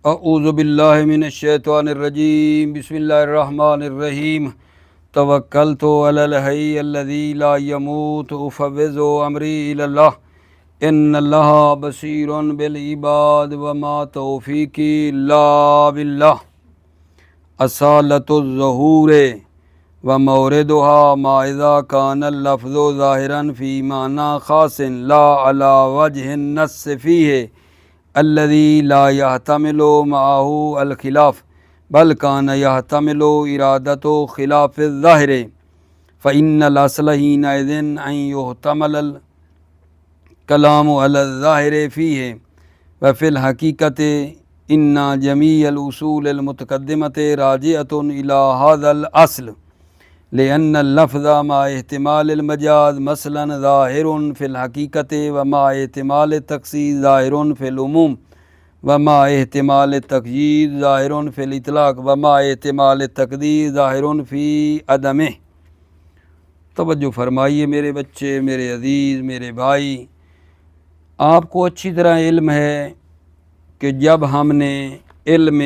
اعوذ باللہ من الشیطان الرجیم بسم اللہ الرحمن الرحیم توکلت علی الحی الذی لا یموت افوض امری الی اللہ ان اللہ بصیر بالعباد وما توفیقی الا باللہ اصالۃ الظہور وموردها ما اذا کان اللفظ ظاہرا فی معنی خاص لا علی وجہ النص فیہ الذي لا يحتمل معه الخلاف بل كان يحتمل إرادة خلاف الظاهر فإن الأصل حينئذ أن يحتمل الكلام على الظاهر فيه وفي الحقيقة إن جميع الأصول المتقدمة راجعة إلى هذا الأصل لأن اللفظ مع احتمال المجاز مثلا ظاهر في الحقيقة ومع احتمال التخصيص ظاهر في العموم ومع احتمال التقييد ظاهر في الإطلاق ومع احتمال التقدير ظاهر في عدمه۔ توجہ فرمائیے میرے بچے، میرے عزیز، میرے بھائی، آپ کو اچھی طرح علم ہے کہ جب ہم نے علم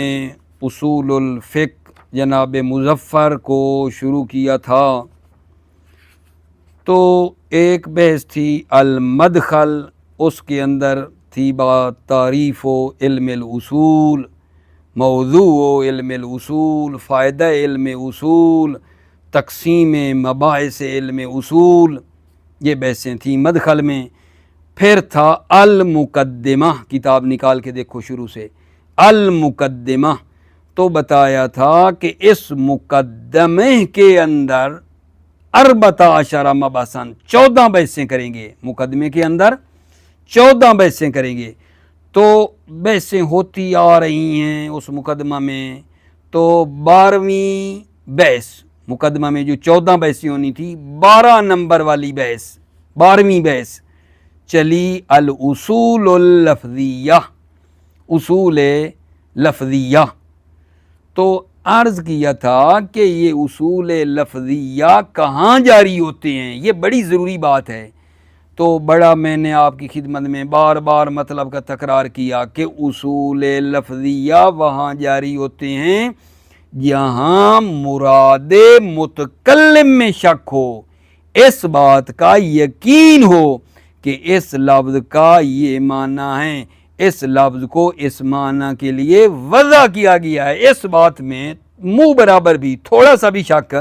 اصول الفقہ جناب مظفر کو شروع کیا تھا تو ایک بحث تھی المدخل، اس کے اندر تھی بات تعریف و علم الاصول، موضوع و علم الاصول، فائدہ علم اصول، تقسیم مباحث علم اصول، یہ بحثیں تھیں مدخل میں۔ پھر تھا المقدمہ، کتاب نکال کے دیکھو شروع سے، المقدمہ، تو بتایا تھا کہ اس مقدمے کے اندر 14 مباحثاً 14 بحثیں کریں گے، مقدمے کے اندر 14 بحثیں کریں گے۔ تو بحثیں ہوتی آ رہی ہیں اس مقدمہ میں، تو 12ویں بحث، مقدمہ میں جو 14 بحثیں ہونی تھی، 12 نمبر والی بحث، 12ویں بحث چلی الاصول اللفظیہ، اصول لفظیہ۔ تو عرض کیا تھا کہ یہ اصول لفظیہ کہاں جاری ہوتے ہیں، یہ بڑی ضروری بات ہے۔ تو بڑا میں نے آپ کی خدمت میں بار بار مطلب کا تکرار کیا کہ اصول لفظیہ وہاں جاری ہوتے ہیں جہاں مراد متکلم میں شک ہو، اس بات کا یقین ہو کہ اس لفظ کا یہ معنی ہے، اس لفظ کو اس معنی کے لیے وضع کیا گیا ہے، اس بات میں منہ برابر بھی تھوڑا سا بھی شک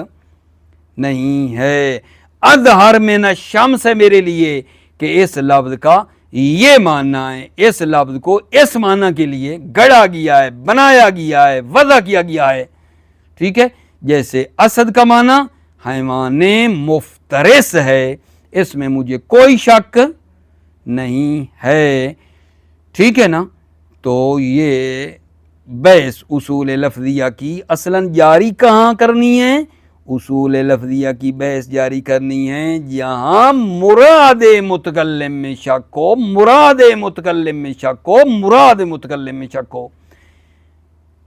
نہیں ہے۔ اظہر من الشمس ہے میرے لیے کہ اس لفظ کا یہ معنی ہے، اس لفظ کو اس معنی کے لیے گڑا گیا ہے، بنایا گیا ہے، وضع کیا گیا ہے، ٹھیک ہے۔ جیسے اسد کا معنی حیوان مفترس ہے، اس میں مجھے کوئی شک نہیں ہے، ٹھیک ہے نا۔ تو یہ بحث اصول لفظیہ کی اصلاً جاری کہاں کرنی ہے؟ اصول لفظیہ کی بحث جاری کرنی ہے جہاں مراد متکلم میں شک ہو، مراد متکلم میں شک ہو، مراد متکلم میں شک ہو،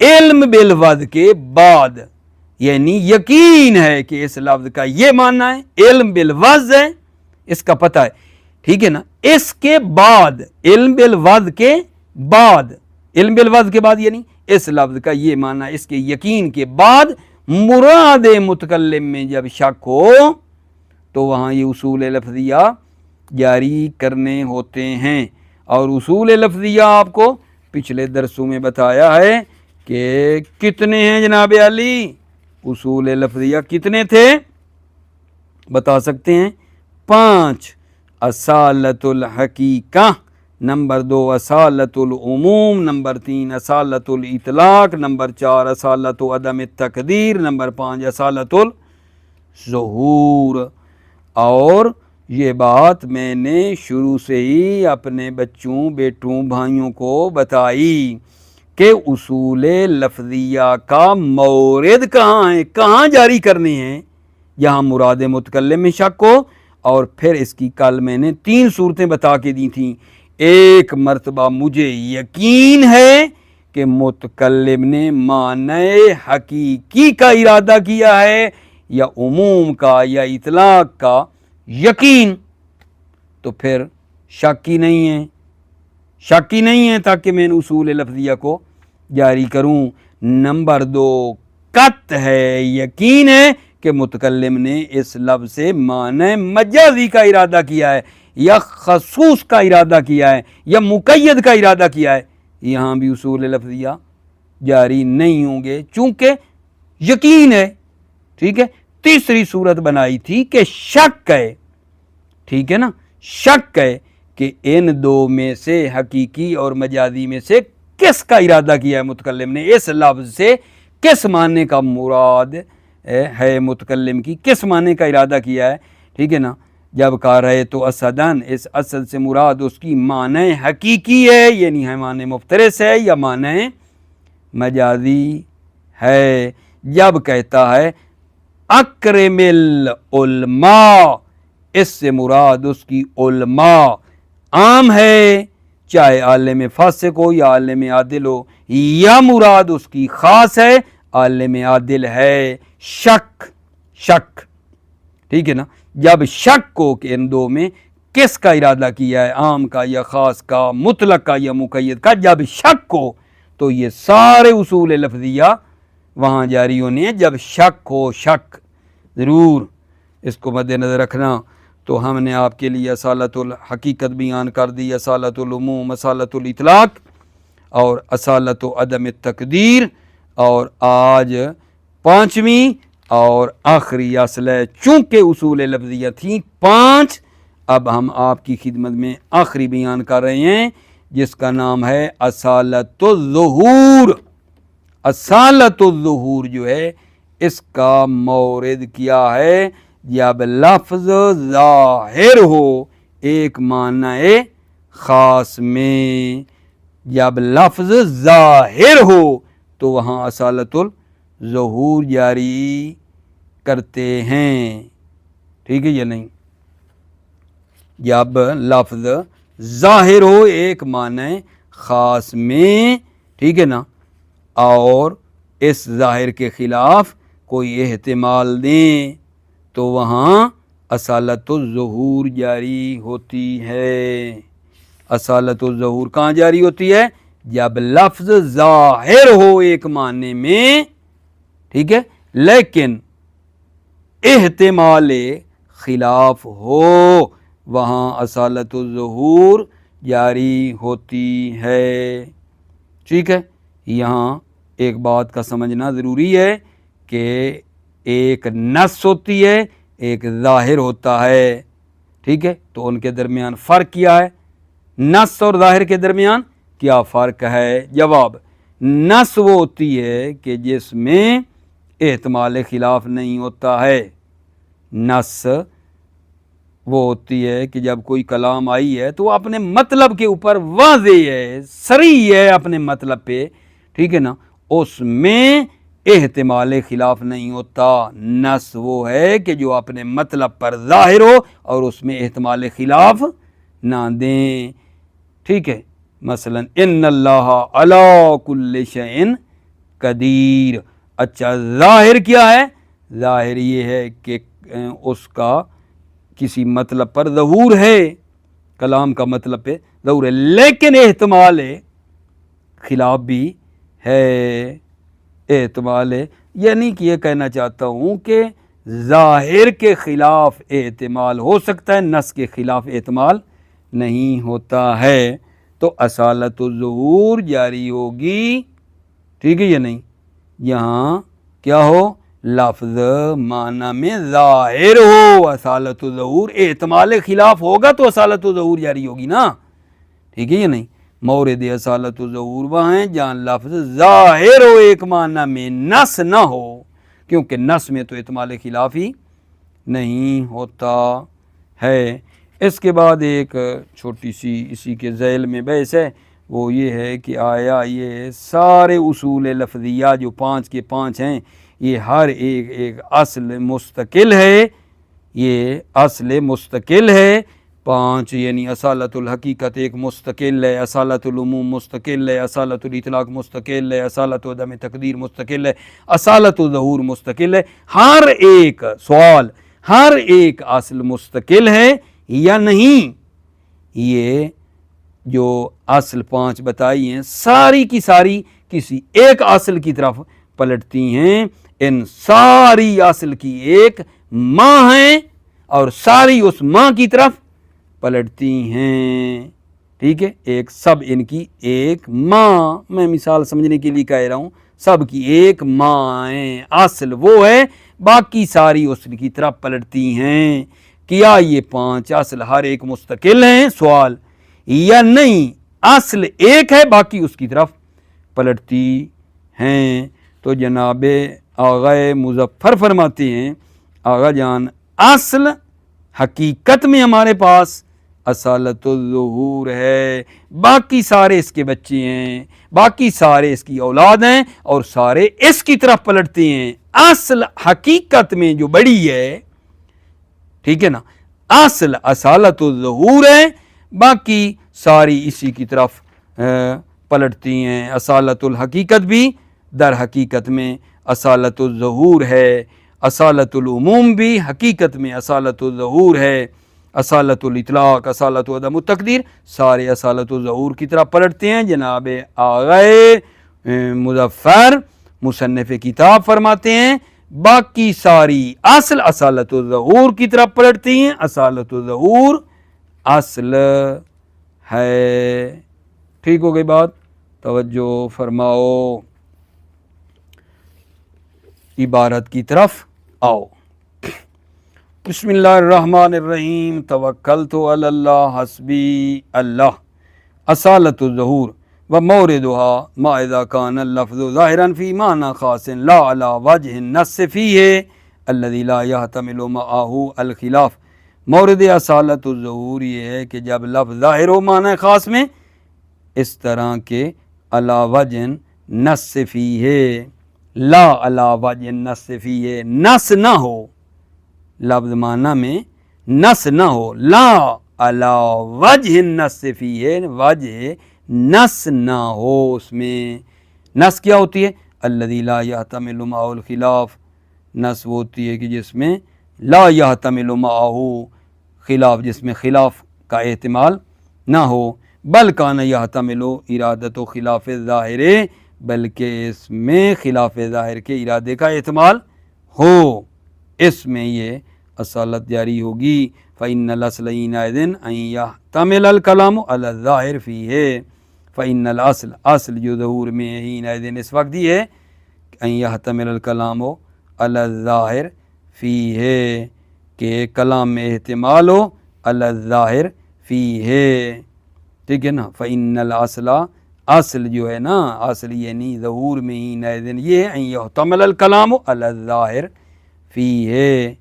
علم بالوضع کے بعد، یعنی یقین ہے کہ اس لفظ کا یہ معنی ہے، علم بالوضع ہے، اس کا پتہ ہے، ٹھیک ہے نا۔ اس کے بعد، علم بالوضع کے بعد، علم بالوضع کے بعد یعنی اس لفظ کا یہ معنی، اس کے یقین کے بعد مراد متکلم میں جب شک ہو تو وہاں یہ اصول لفظیہ جاری کرنے ہوتے ہیں۔ اور اصول لفظیہ آپ کو پچھلے درسوں میں بتایا ہے کہ کتنے ہیں جناب علی، اصول لفظیہ کتنے تھے بتا سکتے ہیں؟ 5۔ اصالۃ الحقیقہ، نمبر 2 اصالۃ العموم، نمبر 3 اصالۃ الاطلاق، نمبر 4 اصالۃ عدم التقدیر، نمبر 5 اصالۃ الظہور۔ اور یہ بات میں نے شروع سے ہی اپنے بچوں، بیٹوں، بھائیوں کو بتائی کہ اصول لفظیہ کا مورد کہاں ہے، کہاں جاری کرنے ہیں، جہاں مراد متکلم میں شک ہو۔ اور پھر اس کی کل میں نے 3 صورتیں بتا کے دی تھیں۔ ایک مرتبہ مجھے یقین ہے کہ متکلم نے معنی حقیقی کا ارادہ کیا ہے یا عموم کا یا اطلاق کا یقین، تو پھر شک ہی نہیں ہے، شک ہی نہیں ہے، تاکہ میں نے اصول لفظیہ کو جاری کروں۔ نمبر 2 قط ہے، یقین ہے کہ متکلم نے اس لفظ سے معنی مجازی کا ارادہ کیا ہے یا خصوص کا ارادہ کیا ہے یا مقید کا ارادہ کیا ہے۔ یہاں بھی اصول لفظیہ جاری نہیں ہوں گے چونکہ یقین ہے، ٹھیک ہے۔ تیسری صورت بنائی تھی کہ شک ہے، ٹھیک ہے نا، شک ہے کہ ان دو میں سے حقیقی اور مجازی میں سے کس کا ارادہ کیا ہے متکلم نے، اس لفظ سے کس معنی کا مراد ہے متکلم کی، کس معنی کا ارادہ کیا ہے، ٹھیک ہے نا۔ جب کہا رہے تو اسدن، اس اسد سے مراد اس کی معنی حقیقی ہے یعنی ہے معنی مفترس ہے یا معنی مجازی ہے۔ جب کہتا ہے اکرم العلماء، اس سے مراد اس کی علماء عام ہے، چاہے عالم فاسق ہو یا عالم عادل ہو، یا مراد اس کی خاص ہے، عالم عادل ہے۔ شک، ٹھیک ہے نا۔ جب شک ہو کہ ان دو میں کس کا ارادہ کیا ہے، عام کا یا خاص کا، مطلق کا یا مقید کا، جب شک ہو تو یہ سارے اصول لفظیہ وہاں جاری ہونے ہیں۔ جب شک ہو، شک ضرور اس کو مد نظر رکھنا۔ تو ہم نے آپ کے لیے اصالت الحقیقت بیان کر دی، اصالت العموم، اصالت الاطلاق اور اصالت و عدم التقدیر، اور آج 5ویں اور آخری اصل ہے۔ چونکہ اصول لفظیہ تھیں 5، اب ہم آپ کی خدمت میں آخری بیان کر رہے ہیں جس کا نام ہے اصالت الظہور۔ اصالت الظہور جو ہے اس کا مورد کیا ہے؟ جب لفظ ظاہر ہو ایک معنی خاص میں، جب لفظ ظاہر ہو تو وہاں اصالت الظہور جاری کرتے ہیں، ٹھیک ہے یا نہیں؟ جب لفظ ظاہر ہو ایک معنی خاص میں، ٹھیک ہے نا، اور اس ظاہر کے خلاف کوئی احتمال دیں تو وہاں اصالت الظہور جاری ہوتی ہے۔ اصالت الظہور کہاں جاری ہوتی ہے؟ جب لفظ ظاہر ہو ایک معنی میں، ٹھیک ہے، لیکن احتمال خلاف ہو، وہاں اصالت الظہور جاری ہوتی ہے، ٹھیک ہے۔ یہاں ایک بات کا سمجھنا ضروری ہے کہ ایک نص ہوتی ہے، ایک ظاہر ہوتا ہے، ٹھیک ہے، تو ان کے درمیان فرق کیا ہے؟ نص اور ظاہر کے درمیان کیا فرق ہے؟ جواب، نص وہ ہوتی ہے کہ جس میں احتمال خلاف نہیں ہوتا ہے۔ نص وہ ہوتی ہے کہ جب کوئی کلام آئی ہے تو وہ اپنے مطلب کے اوپر واضح ہے، صریح ہے اپنے مطلب پہ، ٹھیک ہے نا، اس میں احتمال خلاف نہیں ہوتا۔ نص وہ ہے کہ جو اپنے مطلب پر ظاہر ہو اور اس میں احتمال خلاف نہ دیں، ٹھیک ہے۔ مثلا ان اللہ علی کل شیء قدیر، اچھا ظاہر کیا ہے؟ ظاہر یہ ہے کہ اس کا کسی مطلب پر ظہور ہے، کلام کا مطلب پہ ظہور ہے، لیکن احتمال خلاف بھی ہے، احتمال ہے، یعنی کہ یہ کہنا چاہتا ہوں کہ ظاہر کے خلاف احتمال ہو سکتا ہے، نص کے خلاف احتمال نہیں ہوتا ہے، تو اصالت الظہور جاری ہوگی، ٹھیک ہے یا نہیں؟ یہاں کیا ہو؟ لفظ معنی میں ظاہر ہو، اصالت الظہور، احتمال خلاف ہوگا تو اصالت الظہور جاری ہوگی نا، ٹھیک ہے یا نہیں؟ مورد اصالت الظہور وہاں ہیں جہاں لفظ ظاہر ہو ایک معنی میں، نص نہ ہو، کیونکہ نص میں تو احتمال خلاف ہی نہیں ہوتا ہے۔ اس کے بعد ایک چھوٹی سی اسی کے ذیل میں بحث ہے، وہ یہ ہے کہ آیا یہ سارے اصول لفظیہ جو 5 کے 5 ہیں، یہ ہر ایک اصل مستقل ہے، یہ اصل مستقل ہے۔ 5 یعنی اصالت الحقیقت ایک مستقل ہے، اصالت العموم مستقل ہے، اصالت الاطلاق مستقل ہے، اصالت عدم تقدیر مستقل ہے، اصالت الظہور مستقل ہے۔ ہر ایک سوال، ہر ایک اصل مستقل ہے یا نہیں؟ یہ جو اصل 5 بتائی ہیں ساری کی ساری کسی ایک اصل کی طرف پلٹتی ہیں، ان ساری اصل کی ایک ماں ہیں اور ساری اس ماں کی طرف پلٹتی ہیں، ٹھیک ہے، ایک سب ان کی ایک ماں، میں مثال سمجھنے کے لیے کہہ رہا ہوں، سب کی ایک ماں ہے، اصل وہ ہے، باقی ساری اصل کی طرف پلٹتی ہیں۔ کیا یہ 5 اصل ہر ایک مستقل ہیں؟ سوال، یا نہیں اصل ایک ہے باقی اس کی طرف پلٹتی ہیں؟ تو جناب آغا مظفر فرماتے ہیں، آغا جان اصل حقیقت میں ہمارے پاس اصالت الظہور ہے، باقی سارے اس کے بچے ہیں، باقی سارے اس کی اولاد ہیں اور سارے اس کی طرف پلٹتے ہیں۔ اصل حقیقت میں جو بڑی ہے، ٹھیک ہے نا، اصل اصالت الظہور ہے، باقی ساری اسی کی طرف پلٹتی ہیں۔ اصالت الحقیقت بھی در حقیقت میں اصالت الظہور ہے، اصالت العموم بھی حقیقت میں اصالت الظہور ہے، اصالت الاطلاق، اصالت عدم التقدیر سارے اصالت الظہور کی طرف پلٹتے ہیں۔ جناب آغا مظفر مصنف کتاب فرماتے ہیں باقی ساری اصل اصالت الظہور کی طرف پلٹتی ہیں، اصالت الظہور اصل ہے۔ ٹھیک ہو گئی بات؟ توجہ فرماؤ، عبارت کی طرف آؤ۔ بسم اللہ الرحمن الرحیم، توکلت علی اللہ حسبی اللہ۔ اصالت الظہور و موردها ما اذا کان اللفظ ظاہرا فی معنی خاص لا علی وجہ النص فیہ الذی لا یحتمل معہ الخلاف۔ مورد اصالت الظہور یہ ہے کہ جب لفظ ظاہر ہو معنی خاص میں، اس طرح کے علی وجہ نص فیہ، لا علی وجہ نص فیہ، نص نہ ہو، لفظ معنی میں نص نہ ہو، لا علی وجہ نص فیہ، وجہ نص نہ ہو اس میں۔ نص کیا ہوتی ہے؟ الذی لا یحتمل معہ الخلاف، نص وہ ہوتی ہے کہ جس میں لا یحتمل معہ خلاف، جس میں خلاف کا احتمال نہ ہو، بل کان یحتمل ارادت و خلاف ظاہر، بلکہ اس میں خلاف ظاہر کے ارادے کا احتمال ہو، اس میں یہ اصالت جاری ہوگی۔ فإن الأصل حينئذ أن يحتمل الكلام على الظاہر فيه، فإن الأصل اصل جو ظہور میں ہے حينئذ اس وقت یہ ہے أن يحتمل الكلام على الظاہر فيه، کہ کلام میں احتمال ہو على الظاہر فيه، ٹھیک ہے نا۔ فإن الأصل اصل جو ہے نا، اصل یعنی ظہور میں حينئذ یہ ہے أن يحتمل الكلام على الظاہر فيه،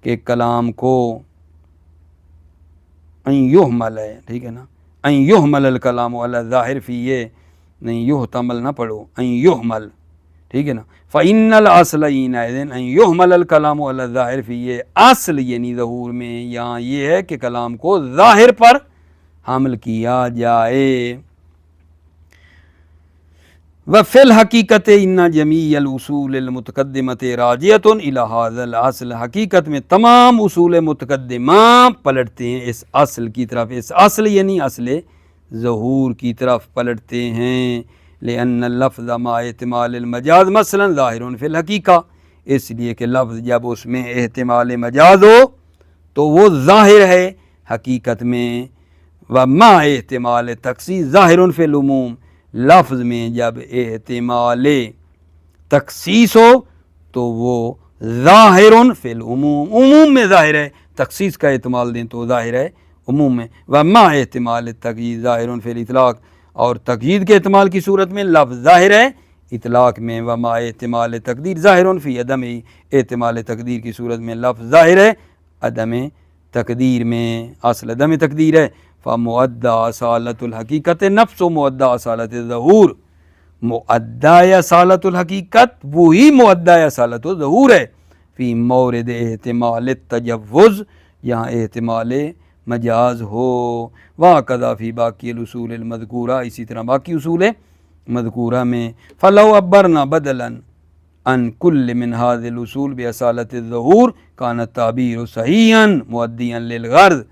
کہ کلام کو ان یحمل ہے، ٹھیک ہے نا، ان یحمل الکلام علی الظاہر فیہ، نہیں یحتمل نہ پڑھو، ان یحمل، ٹھیک ہے نا۔ فإن الأصل حينئذ أن يحمل الكلام على الظاہر فیہ، اصل یعنی ظہور میں یہاں یہ ہے کہ کلام کو ظاہر پر حمل کیا جائے۔ وفی الحقیقت ان جمیع الاصول المتقدمۃ راجعۃ الی ھذا الاصل، حقیقت میں تمام اصول متقدمہ پلٹتے ہیں اس اصل کی طرف، اس اصل یعنی اصل ظہور کی طرف پلٹتے ہیں۔ لأن اللفظ مع احتمال المجاز مثلا ظاہر فی الحقیقہ، اس لیے کہ لفظ جب اس میں احتمال مجاز ہو تو وہ ظاہر ہے حقیقت میں، ومع احتمال تخصیص ظاہر فی العموم، لفظ میں جب احتمال تخصیص ہو تو وہ ظاہر فی العموم، عموم میں ظاہر ہے، تخصیص کا احتمال دیں تو ظاہر ہے عموم میں۔ ومع احتمال تقیید ظاہر فی الاطلاق، اور تقیید کے احتمال کی صورت میں لفظ ظاہر ہے اطلاق میں۔ ومع احتمال تقدیر ظاہر فی عدم، احتمال تقدیر کی صورت میں لفظ ظاہر ہے عدم تقدیر میں، اصل عدم تقدیر ہے۔ فمعدہ اصالت الحقیقت نفس و معدہ اصالت الظہور، معدہ اصالت الحقیقت وہی معدہ اصالت الظہور ہے، فی مورد احتمال التجوز، یہاں احتمال مجاز ہو، وہکذا فی باقی الاصول المذکورہ، اسی طرح باقی اصول مذکورہ میں۔ فلو عبرنا بدلا عن کل من هذه الاصول باصالت الظہور کان التعبیر صحیحا مؤدیا للغرض،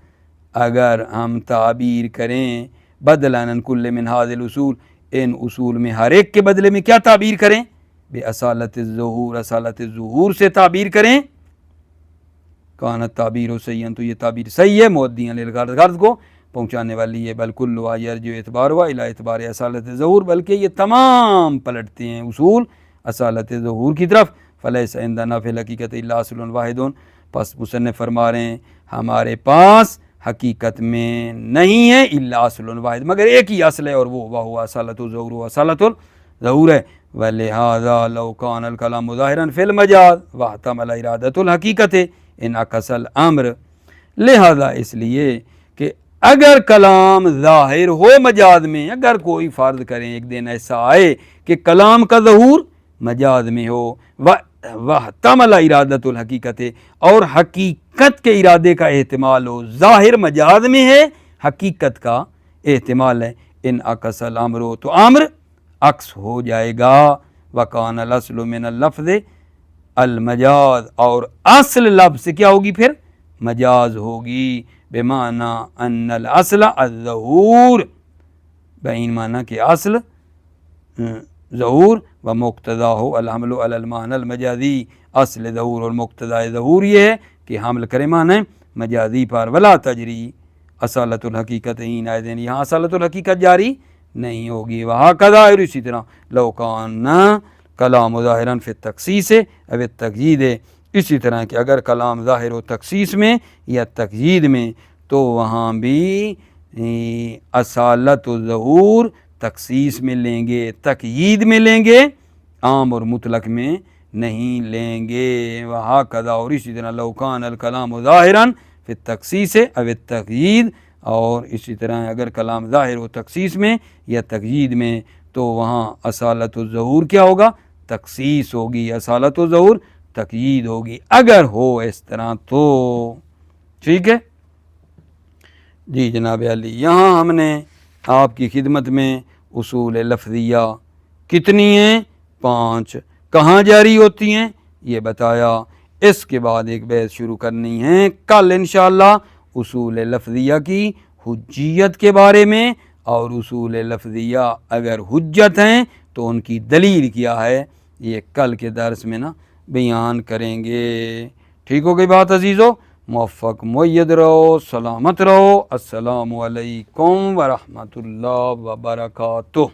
اگر ہم تعبیر کریں بدلا عن کل من هذه الاصول، ان اصول میں ہر ایک کے بدلے میں کیا تعبیر کریں؟ بے اصالت الظہور، اصالت ظہور سے تعبیر کریں۔ کانت تعبیر و سیئن، تو یہ تعبیر صحیح ہے، مودیاں للغرض، غرض کو پہنچانے والی ہے۔ بل کل یرجع اعتبار ہوا الی اعتبار اصالت ظہور، بلکہ یہ تمام پلٹتے ہیں اصول اصالت ظہور کی طرف۔ فلیس عندنا فی الحقیقت الا اصل واحد، پس مصنف فرما رہے ہیں ہمارے پاس حقیقت میں نہیں ہے الا اصل واحد، مگر ایک ہی اصل ہے، اور وہ اصالت الظہور و اصالت الظہور ہے۔ ولہذا لو کان الکلام ظاہرا فی المجاز واحتمل ارادۃ الحقیقت انعکس الامر، لہذا اس لیے کہ اگر کلام ظاہر ہو مجاز میں، اگر کوئی فرض کریں ایک دن ایسا آئے کہ کلام کا ظہور مجاز میں ہو، واحتمل ارادۃ الحقیقت، اور حقیقت کے ارادے کا احتمال ہو، ظاہر مجاز میں ہے، حقیقت کا احتمال ہے، انعکس الامر، تو امر عکس ہو جائے گا۔ وکان الاصل من اللفظ المجاز، اور اصل لفظ سے کیا ہوگی پھر؟ مجاز ہوگی، بمعنی ان الاصل الظہور، بین معنی کہ اصل ظہور، و مقتضا ہو الحمل علی المعنی المجازی، اصل ظہور اور مقتضا ظہور یہ ہے کہ حمل کرے معنی مجازی پر۔ ولا تجری اصالت الحقیقت حینئذ، یہاں اصالت الحقیقت جاری نہیں ہوگی۔ وہکذا، اور اسی طرح لو کان کلام ظاہرا فی التخصیص او التقیید، اسی طرح کہ اگر کلام ظاہر ہو تخصیص میں یا تقیید میں، تو وہاں بھی اصالت و ظہور تخصیص میں لیں گے، تقیید میں لیں گے، عام اور مطلق میں نہیں لیں گے۔ وہکذا، اور اسی طرح لو کان الکلام ظاہرا فی التخصیص او التقیید، اور اسی طرح اگر کلام ظاہر ہو تخصیص میں یا تقیید میں، تو وہاں اصالت الظہور کیا ہوگا؟ تخصیص ہوگی، اصالت الظہور تقیید ہوگی، اگر ہو اس طرح تو ٹھیک ہے جی جناب علی۔ یہاں ہم نے آپ کی خدمت میں اصول لفظیہ کتنی ہیں؟ 5، کہاں جاری ہوتی ہیں یہ بتایا۔ اس کے بعد ایک بحث شروع کرنی ہے کل انشاءاللہ اصول لفظیہ کی حجیت کے بارے میں، اور اصول لفظیہ اگر حجت ہیں تو ان کی دلیل کیا ہے، یہ کل کے درس میں نا بیان کریں گے۔ ٹھیک ہو گئی بات عزیزو؟ موفق مؤید رہو، سلامت رہو، السلام علیکم ورحمۃ اللہ وبرکاتہ۔